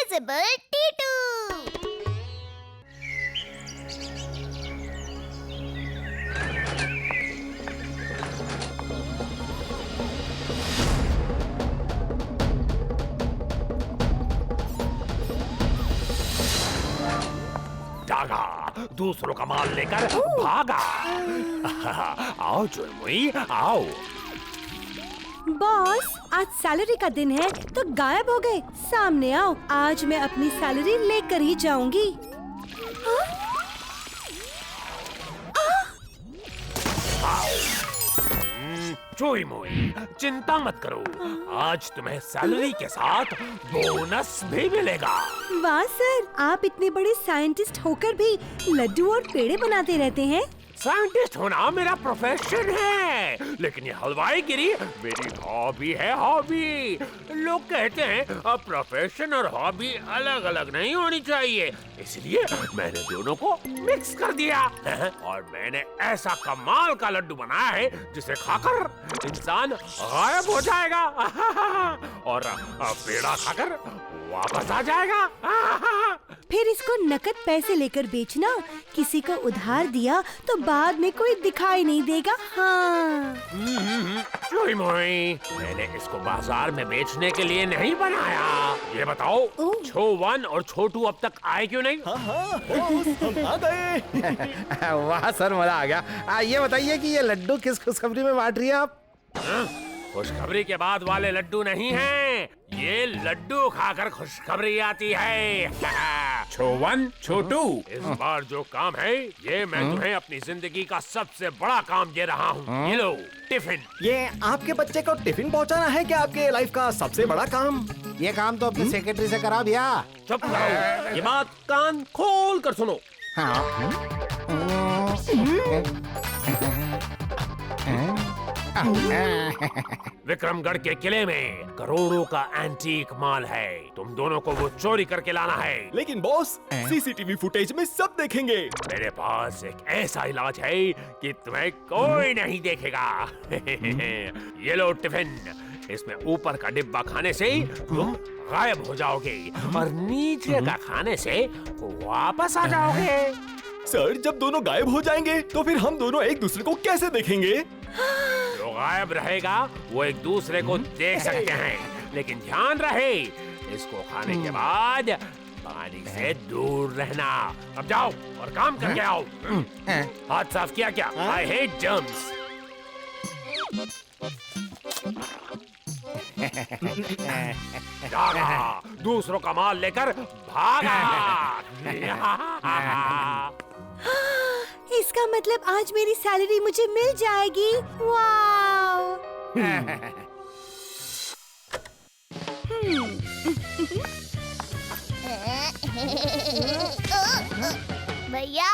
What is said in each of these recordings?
Invisible Titu. जागा, दूसरों का माल लेकर भागा। आओ चुनमुई, आओ। बॉस, आज सैलरी का दिन है तो गायब हो गए। सामने आओ, आज मैं अपनी सैलरी लेकर ही जाऊंगी। चुनमुई, चिंता मत करो, आज तुम्हें सैलरी के साथ बोनस भी मिलेगा। वाह सर, आप इतने बड़े साइंटिस्ट होकर भी लड्डू और पेड़े बनाते रहते हैं। साइंटिस्ट होना मेरा प्रोफेशन है, लेकिन ये हलवाई गिरी मेरी हॉबी है, हॉबी। लोग कहते हैं अब प्रोफेशन और हॉबी अलग अलग नहीं होनी चाहिए, इसलिए मैंने दोनों को मिक्स कर दिया और मैंने ऐसा कमाल का लड्डू बनाया है जिसे खाकर इंसान गायब हो जाएगा और पेड़ा खाकर वापस आ जाएगा। फिर इसको नकद पैसे लेकर बेचना, किसी को उधार दिया तो बाद में कोई दिखाई नहीं देगा। हाँ। चुनमुई, मैंने इसको बाजार में बेचने के लिए नहीं बनाया। ये बताओ, छो1 और छो2 अब तक आए क्यों नहीं? हाँ, हम आ गए। वाह सर, मजा आ गया। ये बताइए कि ये लड्डू किस खुशखबरी में बांट रही हैं आप? खुशखबरी के बाद वाले लड्डू नहीं हैं, ये लड्डू खाकर खुशखबरी आती है। छो1, छो2, इस बार जो काम है ये मैं तुम्हें अपनी जिंदगी का सबसे बड़ा काम दे रहा हूँ। ये लो टिफिन। ये आपके बच्चे को टिफिन पहुंचाना है क्या आपके लाइफ का सबसे बड़ा काम? ये काम तो अपने सेक्रेटरी से करा भैया। चुप करो, ये बात कान खोल कर सुनो। विक्रमगढ़ के किले में करोड़ों का एंटीक माल है, तुम दोनों को वो चोरी करके लाना है। लेकिन बॉस, सीसीटीवी फुटेज में सब देखेंगे। मेरे पास एक ऐसा इलाज है कि तुम्हें कोई नहीं देखेगा। ये लो टिफिन, इसमें ऊपर का डिब्बा खाने से तुम गायब हो जाओगे और नीचे का खाने से वापस आ जाओगे। सर, जब दोनों गायब हो जाएंगे तो फिर हम दोनों एक दूसरे को कैसे देखेंगे? जो गायब रहेगा वो एक दूसरे को देख सकते हैं, लेकिन ध्यान रहे, इसको खाने के बाद पानी से दूर रहना। अब जाओ और काम करके आओ। हाथ साफ किया क्या? I hate germs. जागा, दूसरों का माल लेकर भागा। इसका मतलब आज मेरी सैलरी मुझे मिल जाएगी। वाव! भैया,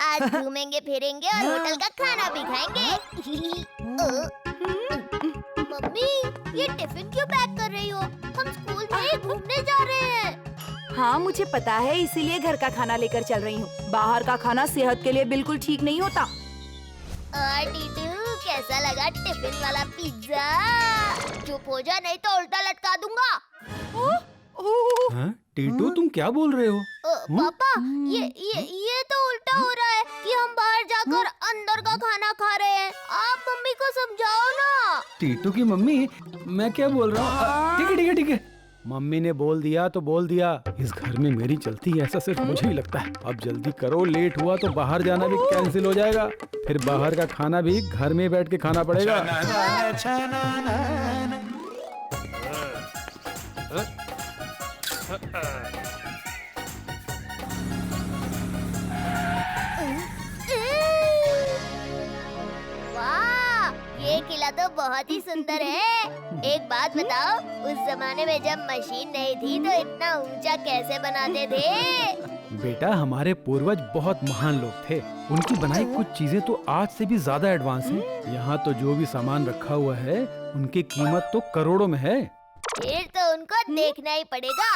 आज घूमेंगे फिरेंगे और होटल का खाना भी खाएंगे। मम्मी, ये टिफिन क्यों पैक कर रही हो? हम स्कूल में ही घूमने जा रहे हैं। हाँ, मुझे पता है, इसीलिए घर का खाना लेकर चल रही हूँ। बाहर का खाना सेहत के लिए बिल्कुल ठीक नहीं होता। और टीटू, कैसा लगा टिफिन वाला पिज्जा? चुप हो जा, नहीं तो उल्टा लटका दूंगा। हाँ? टीटू, तुम क्या बोल रहे हो? पापा, ये तो उल्टा हो रहा है कि हम बाहर जाकर अंदर का खाना खा रहे हैं। आप मम्मी को समझाओ ना। टीटू की मम्मी, मैं क्या बोल रहा हूँ? ठीक है, ठीक है, ठीक है। मम्मी ने बोल दिया तो बोल दिया। इस घर में मेरी चलती है, ऐसा सिर्फ मुझे ही लगता है। अब जल्दी करो, लेट हुआ तो बाहर जाना भी कैंसिल हो जाएगा। फिर बाहर का खाना भी घर में बैठ के खाना पड़ेगा। वाह, ये किला तो बहुत ही सुंदर है। एक बात बताओ, उस जमाने में जब मशीन नहीं थी तो इतना ऊंचा कैसे बनाते थे? बेटा, हमारे पूर्वज बहुत महान लोग थे। उनकी बनाई कुछ चीजें तो आज से भी ज्यादा एडवांस हैं। यहाँ तो जो भी सामान रखा हुआ है, उनकी कीमत तो करोड़ों में है। फिर तो उनको देखना ही पड़ेगा।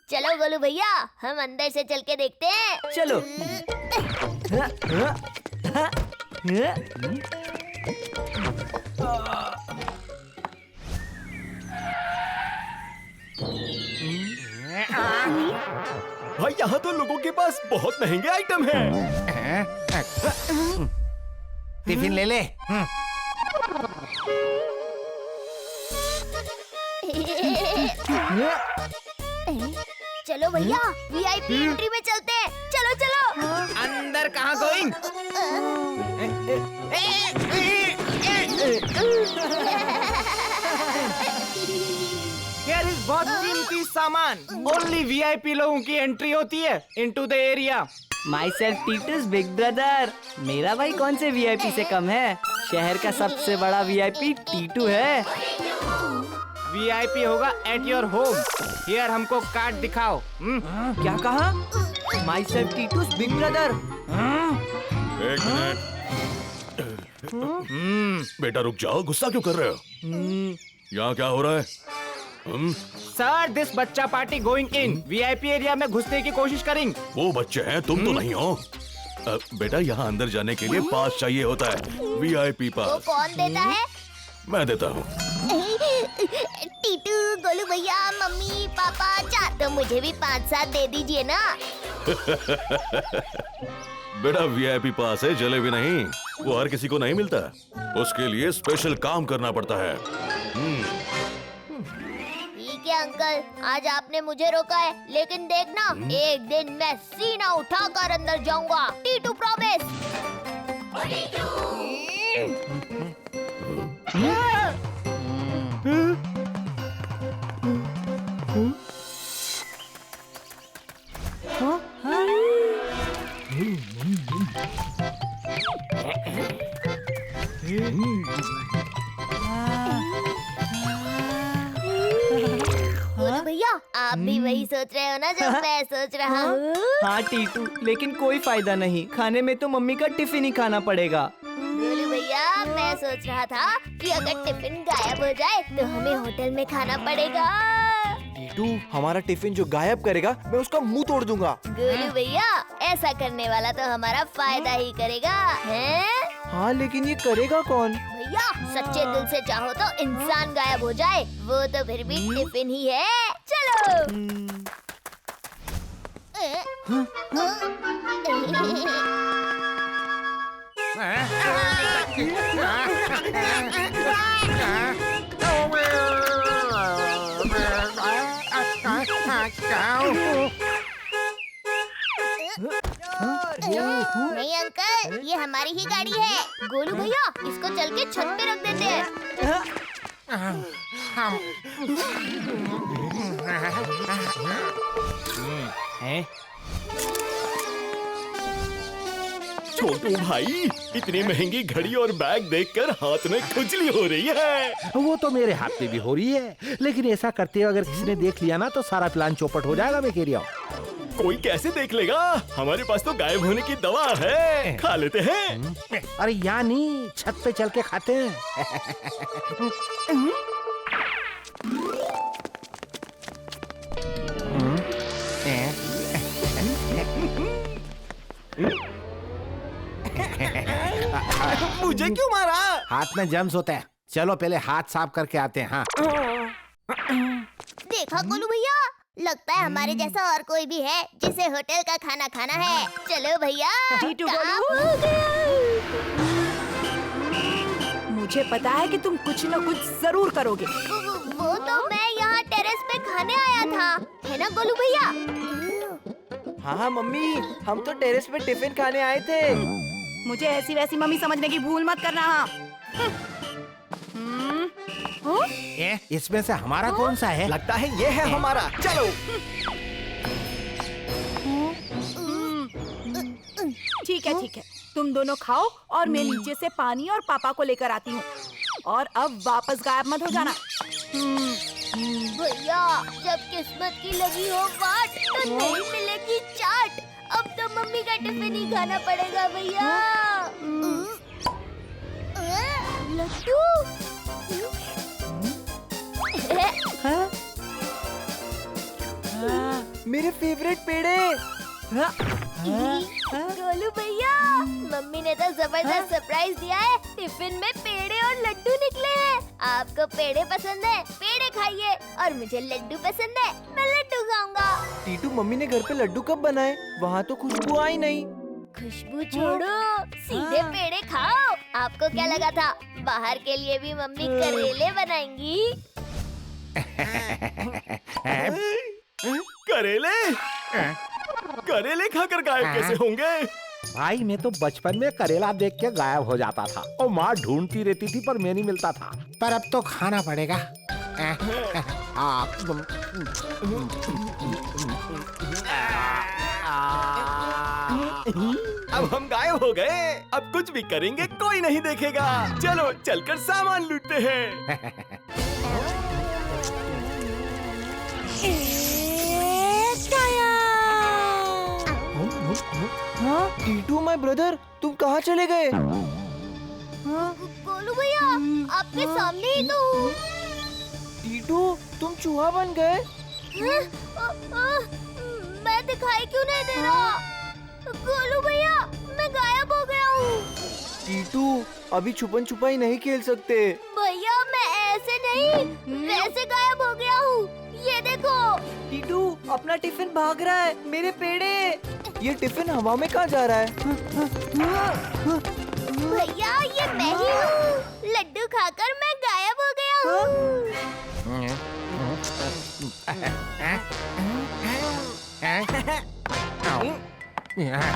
चलो गोलू भैया, हम अंदर से चल के देखते हैं। चलो। भाई यहाँ तो लोगों के पास बहुत महंगे आइटम हैं। टिफिन ले ले। चलो भैया, वीआईपी एंट्री में चलते हैं। चलो चलो। अंदर कहाँ गोइंग? Here is बहुत कीमती सामान। ओनली वीआईपी लोगों की एंट्री होती है into the area. Myself Titu's big brother. मेरा भाई कौन से वीआईपी से कम है? शहर का सबसे बड़ा वीआईपी टीटू है। वीआईपी होगा एट योर होम। हियर हमको कार्ड दिखाओ। क्या कहा? Myself Titu's big brother. एक मिनट। बेटा रुक जाओ, गुस्सा क्यों कर रहे हो? यहाँ क्या हो रहा है? सर दिस बच्चा party going in VIP area में घुसने की कोशिश करेंगे। वो बच्चे हैं, तुम तो नहीं हो। बेटा यहाँ अंदर जाने के लिए पास चाहिए होता है, वीआईपी वो पास। कौन देता है? मैं देता हूँ। टीटू, गोलू भैया, मम्मी, पापा, चार तो मुझे भी 5-7 दे दीजिए ना। बेटा वीआईपी पास है, जलेबी नहीं। वो हर किसी को नहीं मिलता, उसके लिए स्पेशल काम करना पड़ता है। ठीक है अंकल, आज आपने मुझे रोका है, लेकिन देखना एक दिन मैं सीना उठाकर अंदर जाऊंगा। टीटू प्रॉमिस। गोलू भैया, आप भी वही सोच रहे हो ना जो मैं सोच रहा हूँ? हाँ टीटू, लेकिन कोई फायदा नहीं। खाने में तो मम्मी का टिफिन ही खाना पड़ेगा। गोलू भैया, मैं सोच रहा था कि अगर टिफिन गायब हो जाए तो हमें होटल में खाना पड़ेगा। टीटू, हमारा टिफिन जो गायब करेगा मैं उसका मुंह तोड़ दूंगा। गोलू भैया, ऐसा करने वाला तो हमारा फायदा ही करेगा, हैं? हाँ, लेकिन ये करेगा कौन? भैया, सच्चे दिल से चाहो तो इंसान गायब हो जाए, वो तो फिर भी टिफिन ही है। चलो। नहीं अंकल, ये हमारी ही गाड़ी है। गोलू भैया, इसको चल के छत पे रख देते हैं। छोटू भाई, इतनी महंगी घड़ी और बैग देखकर हाथ में खुजली हो रही है। वो तो मेरे हाथ पे भी हो रही है, लेकिन ऐसा करते हुए अगर किसी ने देख लिया ना तो सारा प्लान चौपट हो जाएगा। मैं कह रहा हूँ। कोई कैसे देख लेगा? हमारे पास तो गायब होने की दवा है, खा लेते हैं। अरे यहाँ नहीं, छत पे चल के खाते हैं। मुझे क्यों मारा? हाथ में जम्स होता है। चलो पहले हाथ साफ करके आते हैं। हाँ। देखा गोलू भैया, लगता है हमारे जैसा और कोई भी है जिसे होटल का खाना खाना है। चलो भैया, टीटू काम गोलू। हो गया। मुझे पता है कि तुम कुछ न कुछ जरूर करोगे। वो तो मैं यहाँ टेरेस पे खाने आया था, है ना गोलू भैया? हाँ मम्मी, हम तो टेरेस पे टिफिन खाने आए थे। मुझे ऐसी वैसी मम्मी समझने की भूल मत करना। हाँ। इसमें से हमारा कौन सा है? लगता है ये है हमारा। चलो। ठीक है ठीक है, तुम दोनों खाओ और मैं नीचे से पानी और पापा को लेकर आती हूँ। और अब वापस गायब मत हो जाना। भैया, जब किस्मत की लगी हो वाट तो नहीं मिलेगी चाट। अब तो मम्मी का टिफिन ही खाना पड़ेगा भैया। लड्डू। मेरे फेवरेट पेड़े। गोलू भैया, मम्मी ने तो जबरदस्त सरप्राइज दिया है। टिफिन में पेड़े और लड्डू निकले हैं। आपको पेड़े पसंद है, पेड़े खाइए, और मुझे लड्डू पसंद है, मैं लड्डू लड्डू खाऊंगा। टीटू, मम्मी ने घर पे लड्डू कब बनाए? वहाँ तो खुशबू आई नहीं। खुशबू छोड़ो, सीधे पेड़े खाओ। आपको क्या लगा था बाहर के लिए भी मम्मी करेले बनाएंगी? करेले? करेले खाकर गायब कैसे होंगे? भाई मैं तो बचपन में करेला देख के गायब हो जाता था और माँ ढूंढती रहती थी पर मैं नहीं मिलता था। पर अब तो खाना पड़ेगा। अब हम गायब हो गए, अब कुछ भी करेंगे कोई नहीं देखेगा। चलो चलकर सामान लूटते हैं। हाँ, टीटू माय ब्रदर, तुम कहाँ चले गए? गोलू भैया, आपके सामने ही तो हूँ। टीटू, तुम चूहा बन गए? मैं दिखाई क्यों नहीं दे रहा? गोलू भैया, मैं गायब हो गया हूँ। टीटू, अभी छुपन छुपाई नहीं खेल सकते। भैया, मैं ऐसे नहीं, वैसे गायब हो गया हूँ। ये देखो। टीटू, अपना टिफिन भाग रहा है। मेरे पेड़े। ये टिफिन हवा में कहाँ जा रहा है? भैया, ये मैं ही हूँ। लड्डू खाकर मैं गायब हो गया हूँ।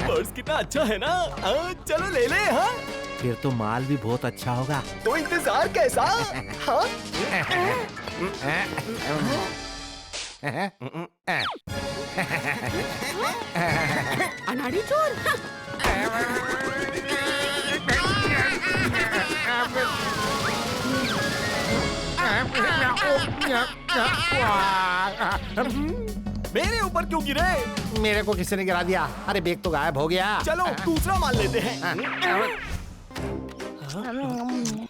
पर्स कितना अच्छा है ना? चलो ले ले। हाँ, फिर तो माल भी बहुत अच्छा होगा। तो इंतजार कैसा? हाँ? अनाड़ी चोर। मेरे ऊपर क्यों गिरे? मेरे को किसी ने गिरा दिया। अरे बैग तो गायब हो गया। चलो दूसरा माल लेते हैं।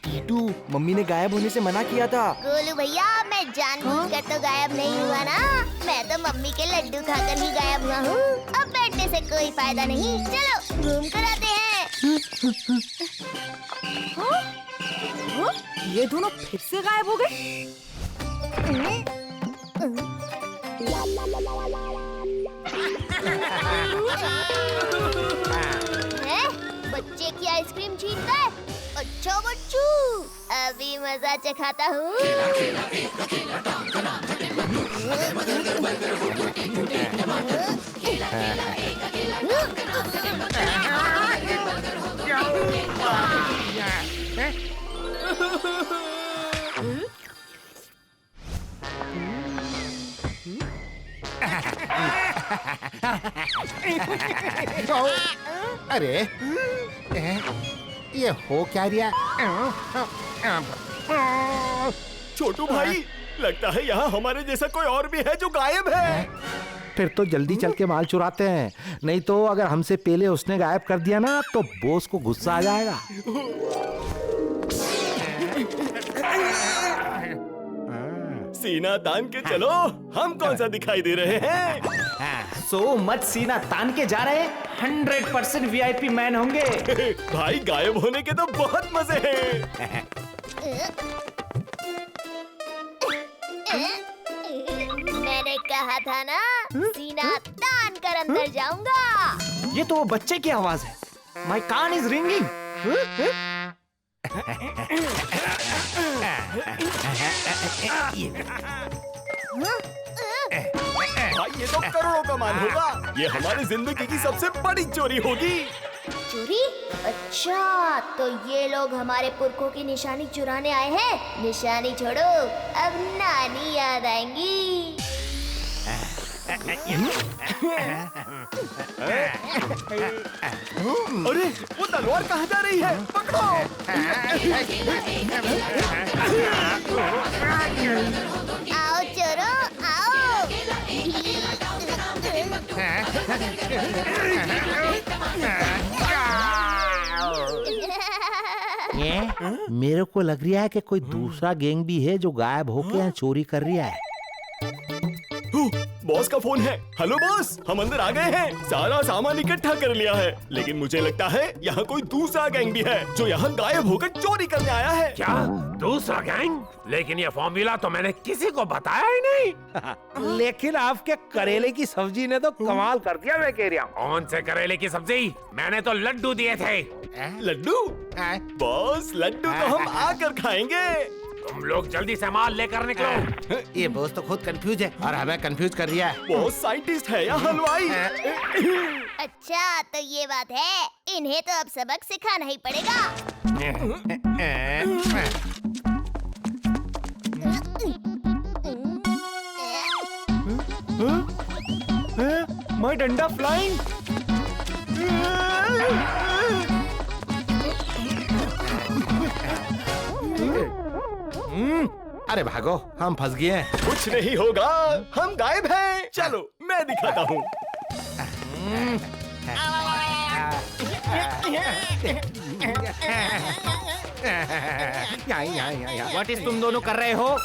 टीटू, मम्मी ने गायब होने से मना किया था। गोलू भैया, मैं जानबूझकर तो गायब नहीं हुआ ना। मैं तो मम्मी के लड्डू खाकर ही गायब हुआ हूँ। अब बैठने से कोई फायदा नहीं। चलो घूम कर आते हैं। ये दोनों फिर से गायब हो गए। बच्चे की आइसक्रीम छीन गए। अच्छा बच्चू, अभी मजा चखाता हूँ। अरे ये हो क्या रिया? छोटू भाई, लगता है यहाँ हमारे जैसा कोई और भी है जो गायब है। फिर तो जल्दी चल के माल चुराते हैं, नहीं तो अगर हमसे पहले उसने गायब कर दिया ना तो बॉस को गुस्सा आ जाएगा। सीना तान के चलो, हम कौन सा दिखाई दे रहे हैं? सो मत सीना तान के जा रहे हैं। 100% VIP मैन होंगे। भाई, गायब होने के तो बहुत मजे हैं। मैंने कहा था ना, सीना तान कर अंदर जाऊंगा। ये तो वो बच्चे की आवाज है। माय कान इज रिंगिंग। भाई, ये तो करोड़ों का माल होगा। ये हमारी जिंदगी की सबसे बड़ी चोरी होगी। चोरी? अच्छा, तो ये लोग हमारे पुरखों की निशानी चुराने आए हैं। निशानी छोड़ो, अब नानी याद आएंगी। अरे, वो तलवार कहाँ जा रही है? पकड़ो। आओ चोरो, आओ। मेरे को लग रहा है कि कोई दूसरा गैंग भी है जो गायब होके यहाँ चोरी कर रहा है। बॉस का फोन है। हेलो बॉस, हम अंदर आ गए हैं। सारा सामान इकट्ठा कर लिया है, लेकिन मुझे लगता है यहाँ कोई दूसरा गैंग भी है जो यहाँ गायब होकर चोरी करने आया है। क्या दूसरा गैंग? लेकिन ये फॉर्मूला तो मैंने किसी को बताया ही नहीं। लेकिन आपके करेले की सब्जी ने तो कमाल कर दिया, मैं कह रहा हूँ। कौन से करेले की सब्जी? मैंने तो लड्डू दिए थे। लड्डू? बॉस लड्डू तो हम आकर खाएंगे। तुम लोग जल्दी से माल लेकर निकलो। ये बॉस तो खुद कंफ्यूज है और हमें कंफ्यूज कर दिया है। बॉस साइंटिस्ट है या हलवाई? अच्छा तो ये बात है, इन्हें तो अब सबक सिखाना ही पड़ेगा। माय डंडा फ्लाइंग। अरे भागो, हम फंस गए हैं। कुछ नहीं होगा, हम गायब हैं। चलो मैं दिखाता हूँ। व्हाट इज तुम दोनों कर रहे हो?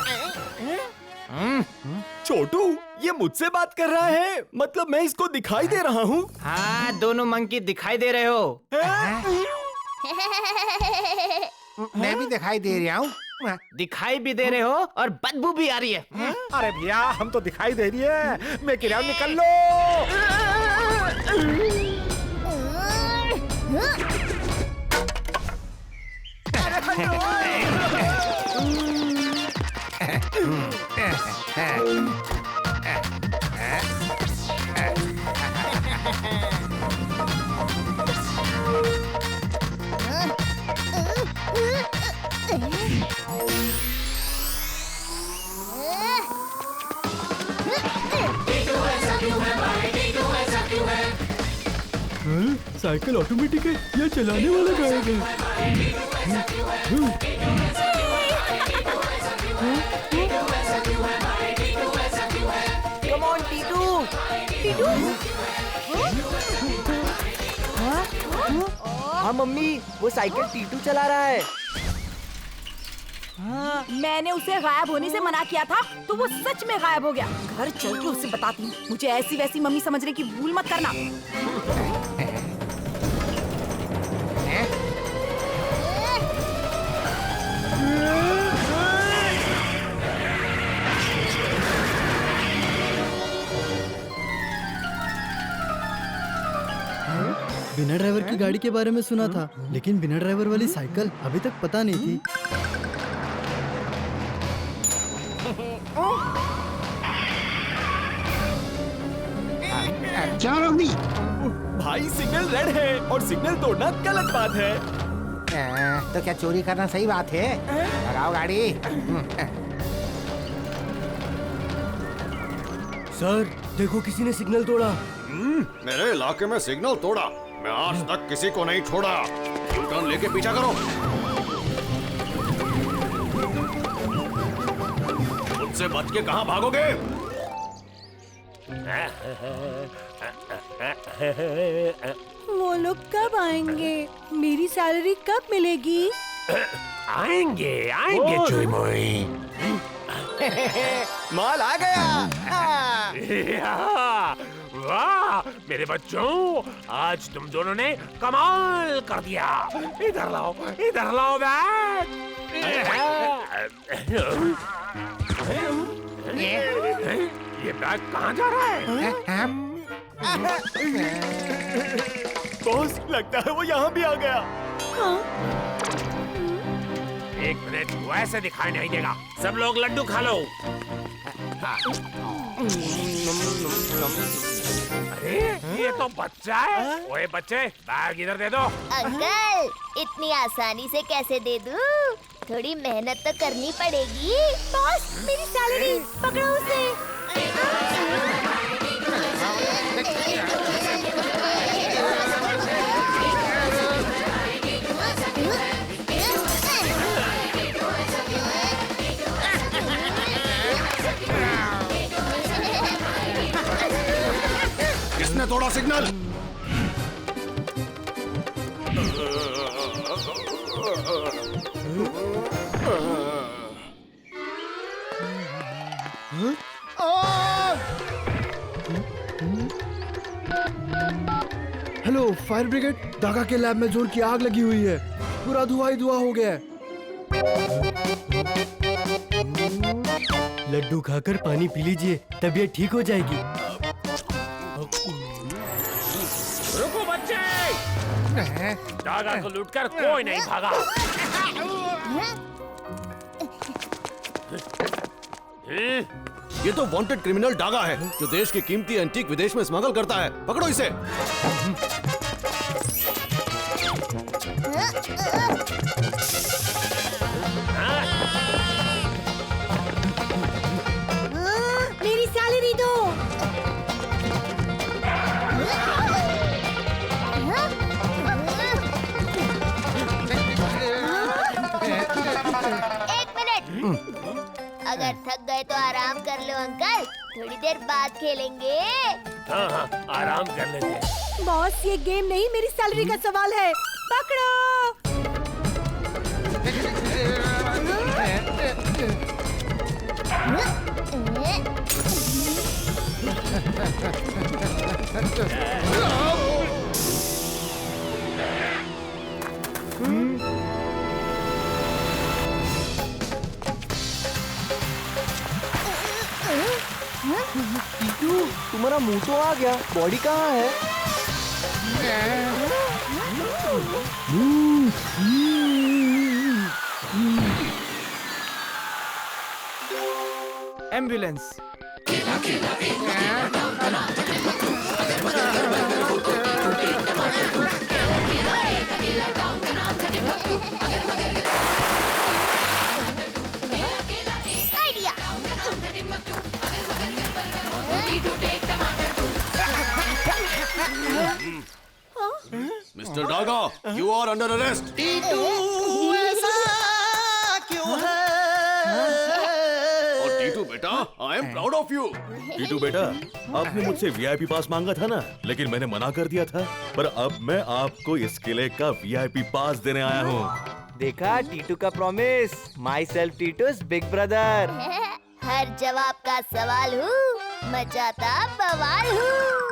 छोटू, ये मुझसे बात कर रहा है, मतलब मैं इसको दिखाई दे रहा हूँ। हाँ, दोनों मंकी दिखाई दे रहे हो। मैं भी दिखाई दे रहा हूँ। दिखाई भी दे रहे हो और बदबू भी आ रही है। अरे भैया, हम तो दिखाई दे रही है। मैं कह रहा हूँ निकल लो। साइकिल ऑटोमेटिक है या चलाने वाला गायब है? Come on Titu. हाँ मम्मी, वो साइकिल टीटू चला रहा है। मैंने उसे गायब होने से मना किया था तो वो सच में गायब हो गया। घर चल के उसे बताती हूँ। मुझे ऐसी वैसी मम्मी समझने की भूल मत करना। बिना ड्राइवर की गाड़ी के बारे में सुना था, लेकिन बिना ड्राइवर वाली साइकिल अभी तक पता नहीं थी। क्या रोक दी? भाई सिग्नल रेड है और सिग्नल तोड़ना गलत बात है। तो क्या चोरी करना सही बात है? लगाओ गाड़ी। सर देखो, किसी ने सिग्नल तोड़ा। मेरे इलाके में सिग्नल तोड़ा? मैं आज तक किसी को नहीं छोड़ा। यू टर्न लेके पीछा करो। मुझसे बच के कहाँ भागोगे? वो लोग कब आएंगे? मेरी सैलरी कब मिलेगी? आएंगे आएंगे चुई मुई। माल आ गया। वाह मेरे बच्चों, आज तुम दोनों ने कमाल कर दिया। इधर लाओ बैग। ये बैग कहाँ जा रहा है? बॉस, लगता है वो यहाँ भी आ गया। एक मिनट, वैसे दिखाई नहीं देगा। सब लोग लड्डू खा लो। अरे ये तो बच्चा है। ओए बच्चे, बैग इधर दे दो। अंकल, इतनी आसानी से कैसे दे दूं? थोड़ी मेहनत तो करनी पड़ेगी। बॉस, मेरी सैलरी पकड़ो उसे। किसने तोड़ा सिग्नल? हेलो फायर ब्रिगेड, दागा के लैब में जोर की आग लगी हुई है, पूरा धुआं ही धुआं हो गया है। लड्डू खाकर पानी पी लीजिए, तबीयत ठीक हो जाएगी। रुको बच्चे, दागा को लूटकर कोई नहीं भागा। ये तो वांटेड क्रिमिनल डागा है जो देश की कीमती एंटीक विदेश में स्मगल करता है। पकड़ो इसे। मेरी सैलरी दो। एक मिनट, अगर थक गए तो आराम कर लो अंकल, थोड़ी देर बाद खेलेंगे। हाँ हाँ, आराम कर लेते हैं। बॉस, ये गेम नहीं, मेरी सैलरी का सवाल है। पकड़ो। टीटू, तुम्हारा मुंह तो आ गया, बॉडी कहाँ है? Ambulance. Idea. Mister Daga, you are under arrest. और टीटू बेटा, I am proud of you. Titu बेटा, आपने मुझसे वीआईपी पास मांगा था ना, लेकिन मैंने मना कर दिया था। पर अब मैं आपको इस किले का वीआईपी पास देने आया हूँ। देखा टीटू का promise, myself Titu's big brother. हर जवाब का सवाल हूँ, मचाता बवाल हूँ।